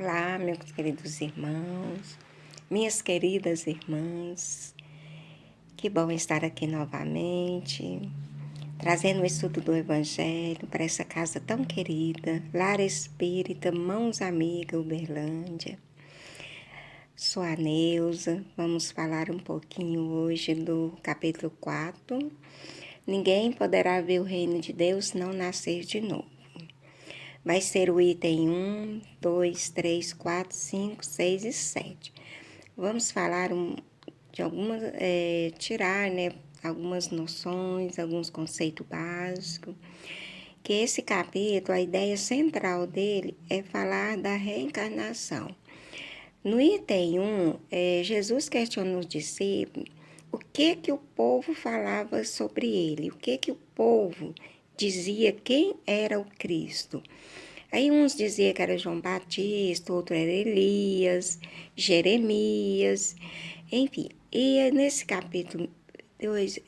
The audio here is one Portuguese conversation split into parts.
Olá, meus queridos irmãos, minhas queridas irmãs, que bom estar aqui novamente, trazendo o estudo do Evangelho para essa casa tão querida, Lar Espírita, Mãos Amiga, Uberlândia. Sou a Neuza, vamos falar um pouquinho hoje do capítulo 4. Ninguém poderá ver o reino de Deus se não nascer de novo. Vai ser o item 1, 2, 3, 4, 5, 6 e 7. Vamos falar de algumas, tirar, algumas noções, alguns conceitos básicos. Que esse capítulo, a ideia central dele é falar da reencarnação. No item 1, Jesus questiona os discípulos o que o povo falava sobre ele, o que o povo dizia quem era o Cristo. Aí uns diziam que era João Batista, outro era Elias, Jeremias, enfim. E nesse capítulo 2,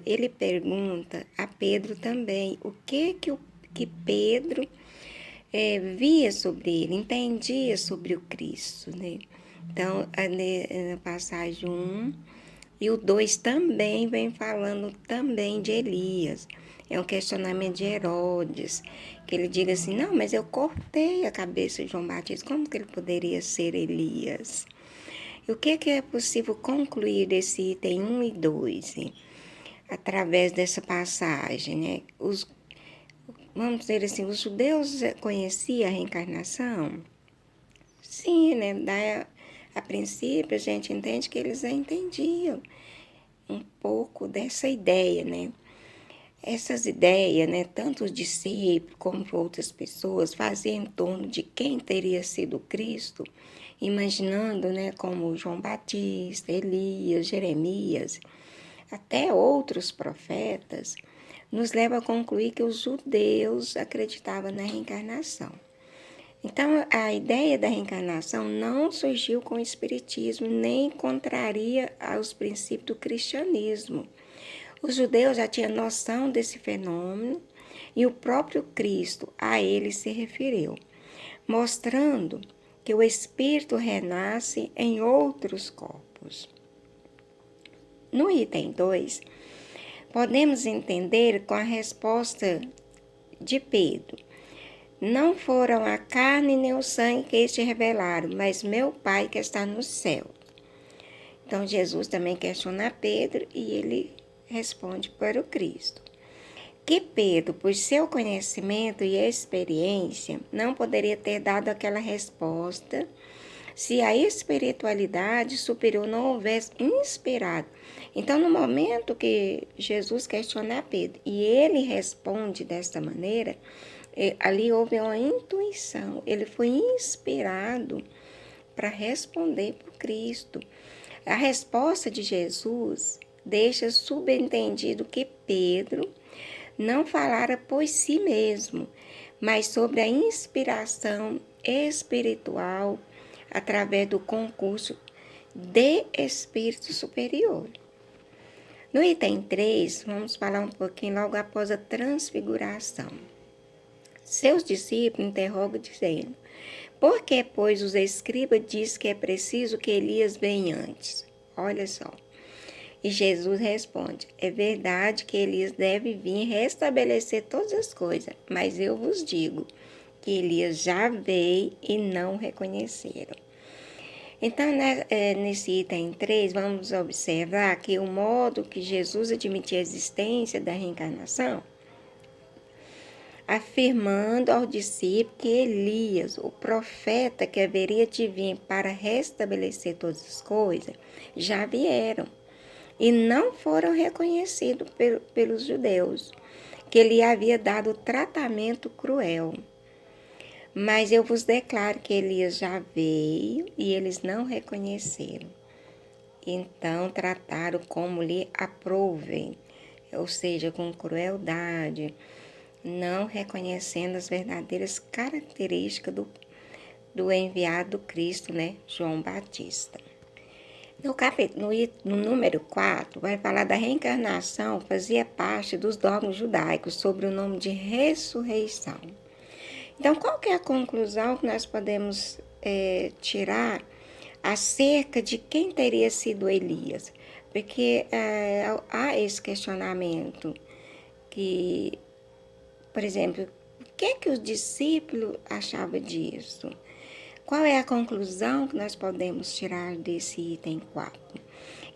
ele pergunta a Pedro também o que Pedro via sobre ele, entendia sobre o Cristo, né? Então, na passagem 1 e o 2 também vem falando também de Elias. É um questionamento de Herodes, que ele diga assim, não, mas eu cortei a cabeça de João Batista, como que ele poderia ser Elias? E o que é possível concluir desse item 1 e 2, hein? Através dessa passagem, né? Vamos dizer assim, os judeus conheciam a reencarnação? Sim, né? A princípio a gente entende que eles já entendiam um pouco dessa ideia, né? Essas ideias, né, tanto os discípulos como outras pessoas faziam em torno de quem teria sido Cristo, imaginando, né, como João Batista, Elias, Jeremias, até outros profetas, nos leva a concluir que os judeus acreditavam na reencarnação. Então, a ideia da reencarnação não surgiu com o Espiritismo, nem contraria aos princípios do cristianismo. Os judeus já tinham noção desse fenômeno e o próprio Cristo a ele se referiu, mostrando que o espírito renasce em outros corpos. No item 2, podemos entender com a resposta de Pedro: não foram a carne nem o sangue que te revelaram, mas meu Pai que está no céu. Então, Jesus também questiona Pedro e ele responde para o Cristo. Que Pedro, por seu conhecimento e experiência, não poderia ter dado aquela resposta se a espiritualidade superior não houvesse inspirado. Então, no momento que Jesus questiona Pedro e ele responde desta maneira, ali houve uma intuição, ele foi inspirado para responder para o Cristo. A resposta de Jesus deixa subentendido que Pedro não falara por si mesmo, mas sobre a inspiração espiritual através do concurso de espírito superior. No item 3, vamos falar um pouquinho logo após a transfiguração. Seus discípulos interrogam dizendo: por que, pois, os escribas dizem que é preciso que Elias venha antes? Olha só. E Jesus responde: é verdade que Elias deve vir restabelecer todas as coisas, mas eu vos digo que Elias já veio e não reconheceram. Então, nesse item 3, vamos observar que o modo que Jesus admitia a existência da reencarnação, afirmando ao discípulo que Elias, o profeta que haveria de vir para restabelecer todas as coisas, já vieram e não foram reconhecidos pelos judeus, que lhe havia dado tratamento cruel. Mas eu vos declaro que Elias já veio e eles não reconheceram. Então trataram como lhe aprovem, ou seja, com crueldade, não reconhecendo as verdadeiras características do enviado Cristo, né, João Batista. No capítulo, no número 4, vai falar da reencarnação, fazia parte dos dogmas judaicos sobre o nome de ressurreição. Então, qual que é a conclusão que nós podemos tirar acerca de quem teria sido Elias, porque há esse questionamento que, por exemplo, o que os discípulos achavam disso? Qual é a conclusão que nós podemos tirar desse item 4?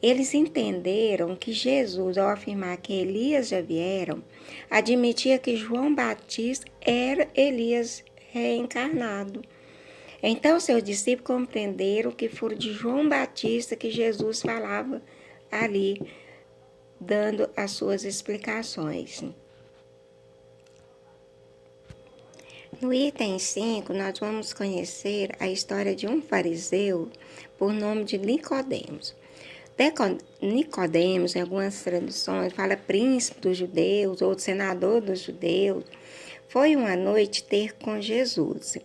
Eles entenderam que Jesus, ao afirmar que Elias já vieram, admitia que João Batista era Elias reencarnado. Então, seus discípulos compreenderam que foi de João Batista que Jesus falava ali, dando as suas explicações. No item 5, nós vamos conhecer a história de um fariseu por nome de Nicodemos. Nicodemos, em algumas traduções, fala príncipe dos judeus, outro senador dos judeus. Foi uma noite ter com Jesus.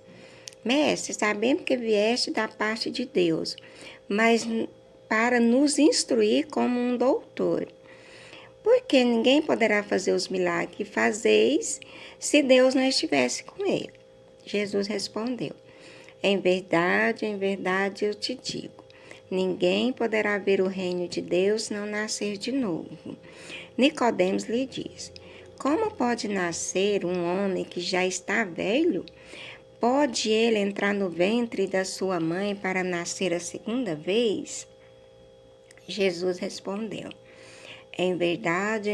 Mestre, sabemos que vieste da parte de Deus, mas para nos instruir como um doutor. Porque ninguém poderá fazer os milagres que fazeis se Deus não estivesse com ele. Jesus respondeu: em verdade eu te digo, ninguém poderá ver o reino de Deus se não nascer de novo. Nicodemos lhe disse: como pode nascer um homem que já está velho? Pode ele entrar no ventre da sua mãe para nascer a segunda vez? Jesus respondeu: em verdade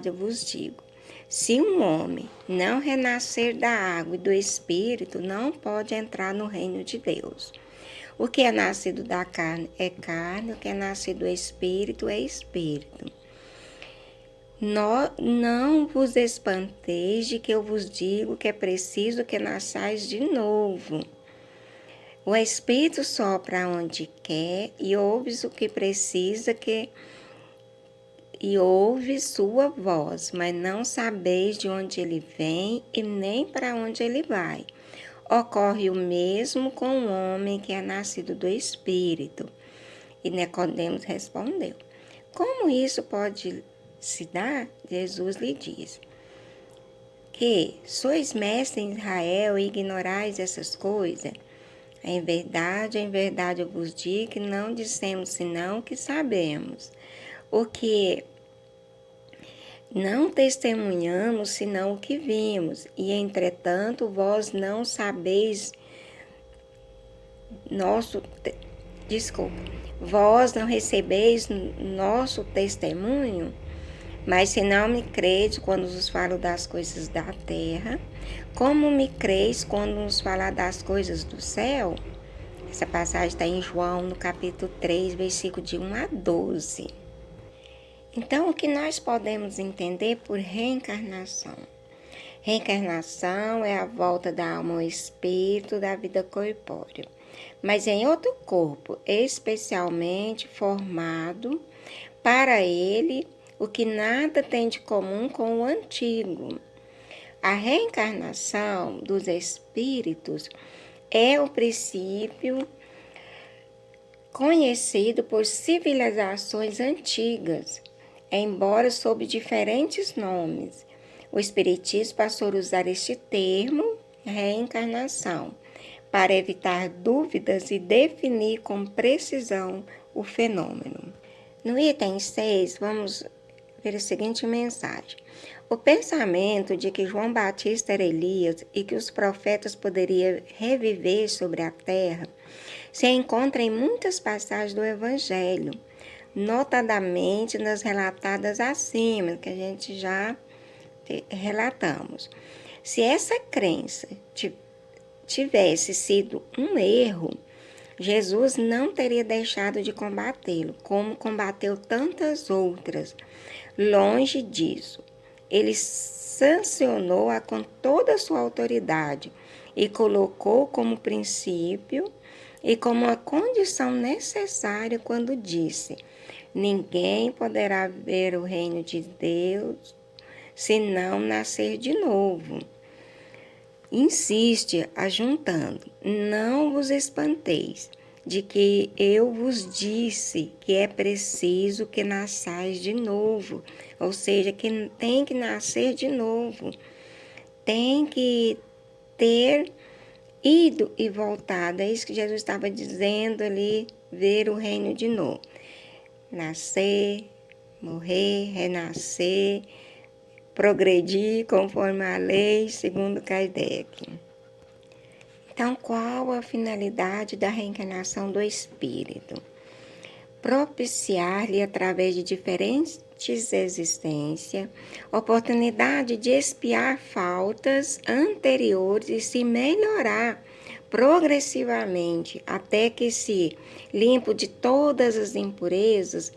eu vos digo, se um homem não renascer da água e do Espírito, não pode entrar no reino de Deus. O que é nascido da carne é carne, o que é nascido do Espírito é Espírito. Não vos espanteis de que eu vos digo que é preciso que nasçais de novo. O Espírito sopra onde quer e ouves o que precisa e ouve sua voz, mas não sabeis de onde ele vem e nem para onde ele vai. Ocorre o mesmo com o homem que é nascido do Espírito. E Nicodemos respondeu: como isso pode se dar? Jesus lhe diz: que sois mestres em Israel e ignorais essas coisas? Em verdade eu vos digo que não dissemos senão o que sabemos. O que não testemunhamos senão o que vimos, e entretanto vós não sabeis vós não recebeis nosso testemunho, mas se não me credes quando vos falo das coisas da terra, como me creis quando vos falar das coisas do céu? Essa passagem está em João, no capítulo 3, versículo de 1 a 12. Então, o que nós podemos entender por reencarnação? Reencarnação é a volta da alma ao espírito da vida corpórea, mas em outro corpo, especialmente formado para ele, o que nada tem de comum com o antigo. A reencarnação dos espíritos é o princípio conhecido por civilizações antigas, embora sob diferentes nomes. O Espiritismo passou a usar este termo, reencarnação, para evitar dúvidas e definir com precisão o fenômeno. No item 6, vamos ver a seguinte mensagem. O pensamento de que João Batista era Elias e que os profetas poderiam reviver sobre a terra se encontra em muitas passagens do Evangelho, notadamente nas relatadas acima, que a gente já relatamos. Se essa crença tivesse sido um erro, Jesus não teria deixado de combatê-lo, como combateu tantas outras. Longe disso, ele sancionou-a com toda a sua autoridade e colocou como princípio e como uma condição necessária quando disse: ninguém poderá ver o reino de Deus se não nascer de novo. Insiste, ajuntando: não vos espanteis de que eu vos disse que é preciso que nasçais de novo, ou seja, que tem que nascer de novo, tem que ter ido e voltado. É isso que Jesus estava dizendo ali, ver o reino de novo. Nascer, morrer, renascer, progredir conforme a lei, segundo Kardec. Então, qual a finalidade da reencarnação do espírito? Propiciar-lhe, através de diferentes existências, oportunidade de expiar faltas anteriores e se melhorar progressivamente, até que, se limpo de todas as impurezas,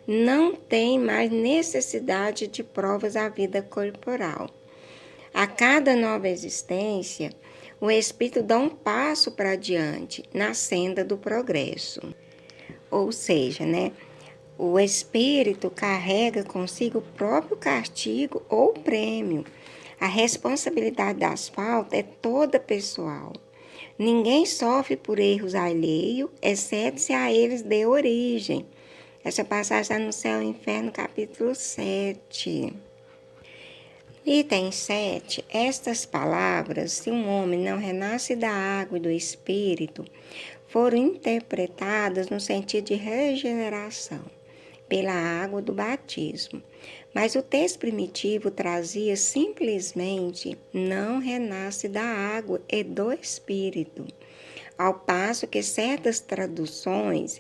não tem mais necessidade de provas à vida corporal. A cada nova existência, o espírito dá um passo para diante na senda do progresso. Ou seja, o espírito carrega consigo o próprio castigo ou prêmio. A responsabilidade das faltas é toda pessoal. Ninguém sofre por erros alheios, exceto se a eles dê origem. Essa passagem está no Céu e Inferno, capítulo 7. Item 7. Estas palavras, se um homem não renasce da água e do espírito, foram interpretadas no sentido de regeneração, pela água do batismo. Mas o texto primitivo trazia simplesmente não renasce da água e do espírito, ao passo que certas traduções,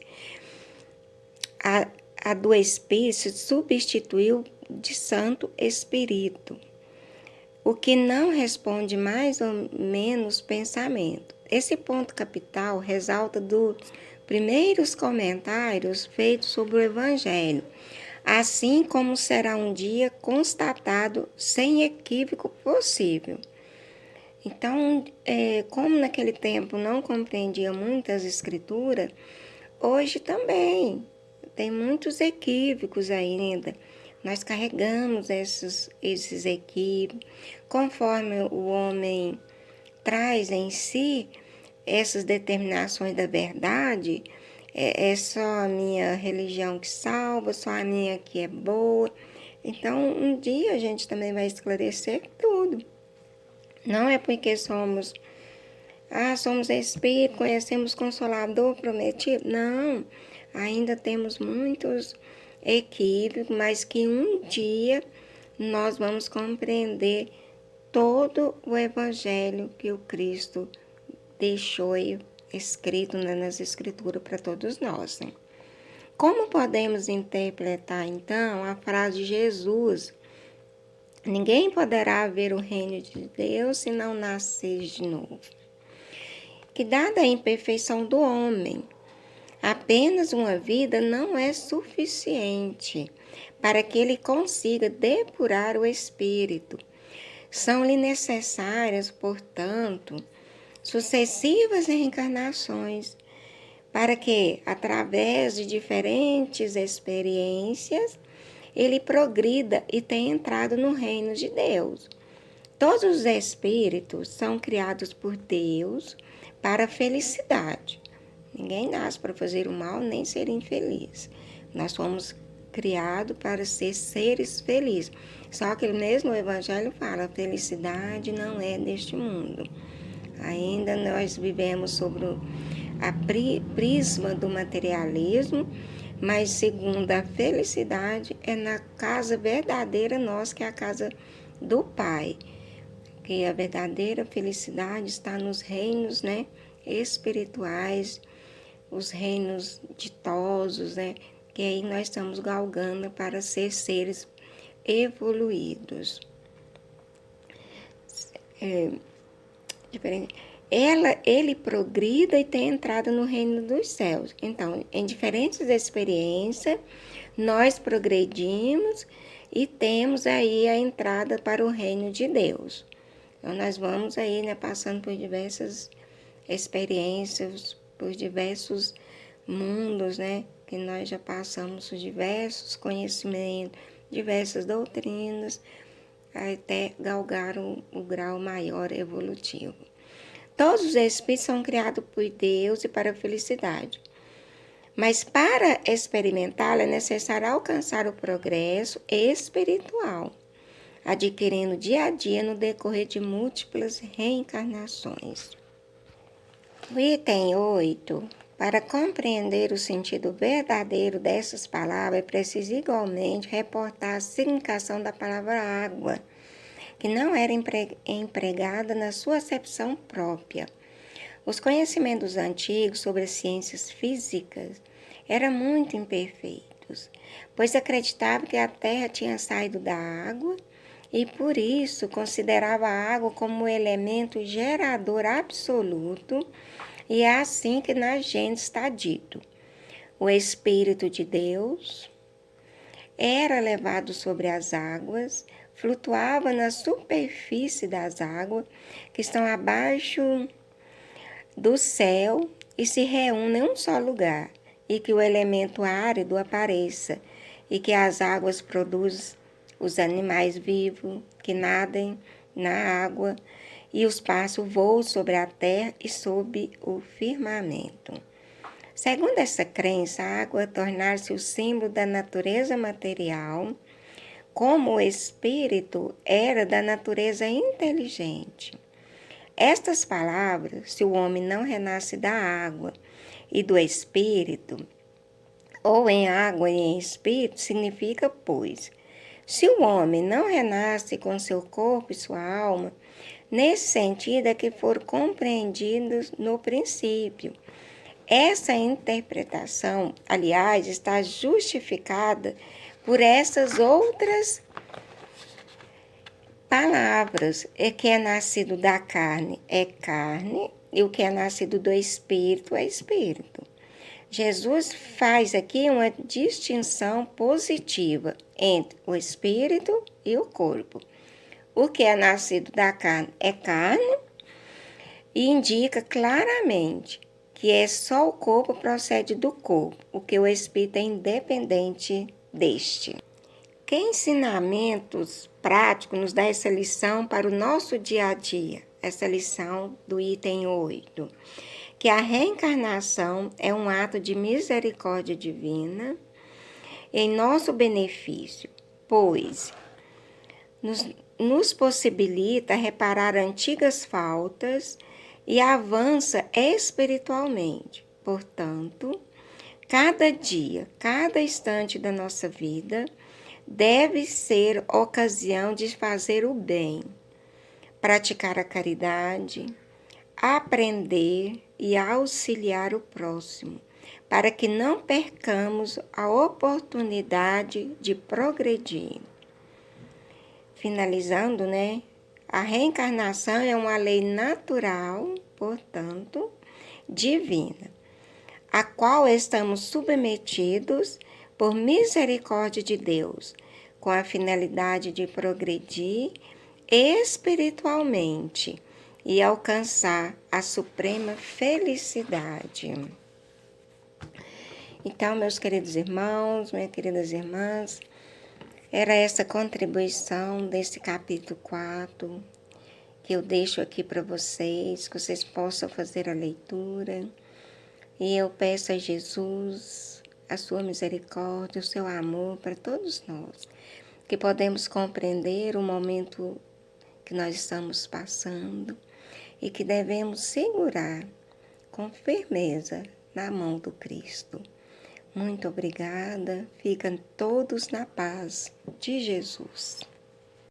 a do espírito substituiu de Santo Espírito, o que não responde mais ou menos pensamento. Esse ponto capital resulta dos primeiros comentários feitos sobre o Evangelho, assim como será um dia constatado sem equívoco possível. Então, como naquele tempo não compreendia muitas escrituras, hoje também tem muitos equívocos ainda. Nós carregamos esses equívocos, conforme o homem traz em si essas determinações da verdade. É só a minha religião que salva, só a minha que é boa. Então, um dia a gente também vai esclarecer tudo. Não é porque somos espírito, conhecemos Consolador prometido. Não, ainda temos muitos equívocos, mas que um dia nós vamos compreender todo o Evangelho que o Cristo deixou escrito nas Escrituras para todos nós. Como podemos interpretar, então, a frase de Jesus: ninguém poderá ver o reino de Deus se não nascer de novo? Que, dada a imperfeição do homem, apenas uma vida não é suficiente para que ele consiga depurar o espírito. São-lhe necessárias, portanto, sucessivas reencarnações, para que, através de diferentes experiências, ele progrida e tenha entrado no reino de Deus. Todos os espíritos são criados por Deus para a felicidade. Ninguém nasce para fazer o mal nem ser infeliz. Nós fomos criados para ser seres felizes. Só que mesmo o Evangelho fala, a felicidade não é deste mundo. Ainda nós vivemos sobre a prisma do materialismo, mas segundo a felicidade é na casa verdadeira nossa, que é a casa do Pai. Que a verdadeira felicidade está nos reinos, espirituais, os reinos ditosos, que aí nós estamos galgando para ser seres evoluídos. Ele progrida e tem entrada no reino dos céus. Então, em diferentes experiências, nós progredimos e temos aí a entrada para o reino de Deus. Então, nós vamos aí, passando por diversas experiências, por diversos mundos, que nós já passamos por diversos conhecimentos, diversas doutrinas, até galgar o grau maior evolutivo. Todos os espíritos são criados por Deus e para a felicidade. Mas para experimentá-la é necessário alcançar o progresso espiritual, adquirindo dia a dia no decorrer de múltiplas reencarnações. O item 8. Para compreender o sentido verdadeiro dessas palavras, é preciso igualmente reportar a significação da palavra água, que não era empregada na sua acepção própria. Os conhecimentos antigos sobre as ciências físicas eram muito imperfeitos, pois acreditavam que a Terra tinha saído da água e, por isso, considerava a água como um elemento gerador absoluto, e é assim que na Gênesis está dito. O Espírito de Deus era levado sobre as águas, flutuava na superfície das águas que estão abaixo do céu e se reúne em um só lugar, e que o elemento árido apareça, e que as águas produzem os animais vivos que nadem na água, e os pássaros voam sobre a terra e sob o firmamento. Segundo essa crença, a água tornar-se o símbolo da natureza material, como o espírito era da natureza inteligente. Estas palavras, se o homem não renasce da água e do espírito, ou em água e em espírito, significa, pois, se o homem não renasce com seu corpo e sua alma, nesse sentido é que foram compreendidos no princípio. Essa interpretação, aliás, está justificada por essas outras palavras. E que é nascido da carne é carne, e o que é nascido do espírito é espírito. Jesus faz aqui uma distinção positiva entre o espírito e o corpo. O que é nascido da carne é carne, e indica claramente que é só o corpo procede do corpo, o que o espírito é independente deste. Que ensinamentos práticos nos dá essa lição para o nosso dia a dia? Essa lição do item 8. Que a reencarnação é um ato de misericórdia divina em nosso benefício, pois nos possibilita reparar antigas faltas e avança espiritualmente. Portanto, cada dia, cada instante da nossa vida deve ser ocasião de fazer o bem, praticar a caridade, aprender e auxiliar o próximo, para que não percamos a oportunidade de progredir. Finalizando, a reencarnação é uma lei natural, portanto, divina, a qual estamos submetidos por misericórdia de Deus, com a finalidade de progredir espiritualmente e alcançar a suprema felicidade. Então, meus queridos irmãos, minhas queridas irmãs, era essa contribuição desse capítulo 4 que eu deixo aqui para vocês, que vocês possam fazer a leitura. E eu peço a Jesus a sua misericórdia, o seu amor para todos nós, que podemos compreender o momento que nós estamos passando e que devemos segurar com firmeza na mão do Cristo. Muito obrigada, fiquem todos na paz de Jesus.